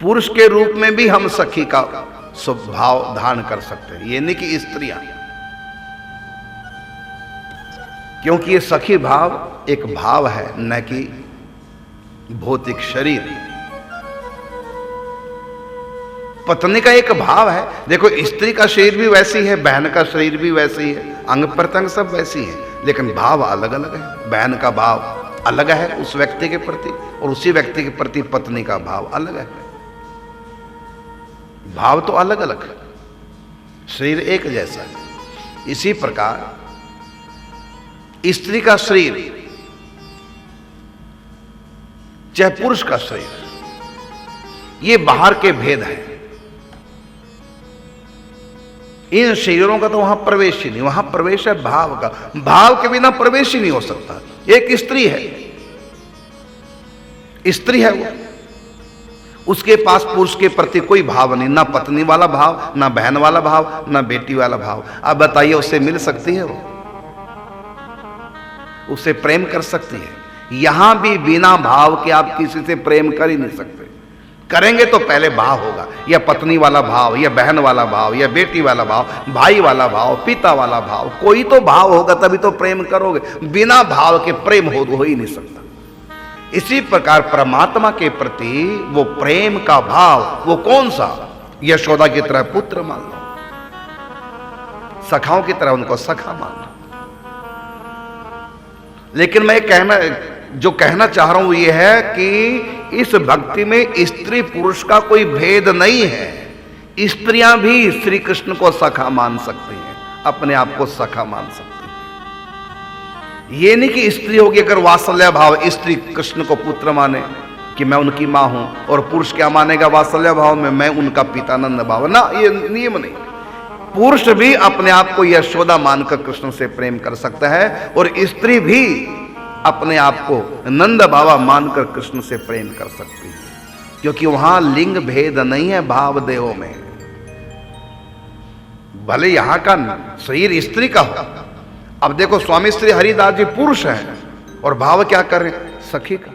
पुरुष के रूप में भी हम सखी का स्वभाव धारण कर सकते हैं, ये नहीं कि स्त्रियां, क्योंकि ये सखी भाव एक भाव है, न कि भौतिक शरीर। पत्नी का एक भाव है। देखो, स्त्री का शरीर भी वैसी है, बहन का शरीर भी वैसी है, अंग प्रत्यंग सब वैसी है, लेकिन भाव अलग अलग है। बहन का भाव अलग है उस व्यक्ति के प्रति, और उसी व्यक्ति के प्रति पत्नी का भाव अलग है। भाव तो अलग अलग है, शरीर एक जैसा है। इसी प्रकार स्त्री का शरीर चाहे पुरुष का शरीर, ये बाहर के भेद है। इन शरीरों का तो वहां प्रवेश ही नहीं, वहां प्रवेश है भाव का। भाव के बिना प्रवेश ही नहीं हो सकता। एक स्त्री है, स्त्री है वो, उसके पास पुरुष के प्रति कोई भाव नहीं, ना पत्नी वाला भाव, ना बहन वाला भाव, ना बेटी वाला भाव। अब बताइए, उससे मिल सकती है वो? उससे प्रेम कर सकती है? यहां भी बिना भाव के आप किसी से प्रेम कर ही नहीं सकते। करेंगे तो पहले भाव होगा, या पत्नी वाला भाव, या बहन वाला भाव, या बेटी वाला भाव, भाई वाला भाव, पिता वाला भाव, कोई तो भाव होगा तभी तो प्रेम करोगे। बिना भाव के प्रेम हो ही नहीं सकता। इसी प्रकार परमात्मा के प्रति वो प्रेम का भाव, वो कौन सा? यशोदा की तरह पुत्र मान लो, सखाओं की तरह उनको सखा मान लो। लेकिन मैं जो कहना चाह रहा हूं ये है कि इस भक्ति में स्त्री पुरुष का कोई भेद नहीं है। स्त्रियां भी श्री कृष्ण को सखा मान सकती हैं, अपने आप को सखा मान सकती हैं। ये नहीं कि स्त्री होगी अगर वात्सल्य भाव, स्त्री कृष्ण को पुत्र माने कि मैं उनकी मां हूं, और पुरुष क्या मानेगा वात्सल्य भाव में, मैं उनका पितानंद भाव। ना, ये नियम नहीं। पुरुष भी अपने आप को यशोदा मानकर कृष्ण से प्रेम कर सकता है, और स्त्री भी अपने आप को नंद बाबा मानकर कृष्ण से प्रेम कर सकती है, क्योंकि वहां लिंग भेद नहीं है भाव देहों में। भले यहां का शरीर स्त्री का हो। अब देखो, स्वामी श्री हरिदास जी पुरुष हैं और भाव क्या कर रहे हैं? सखी का।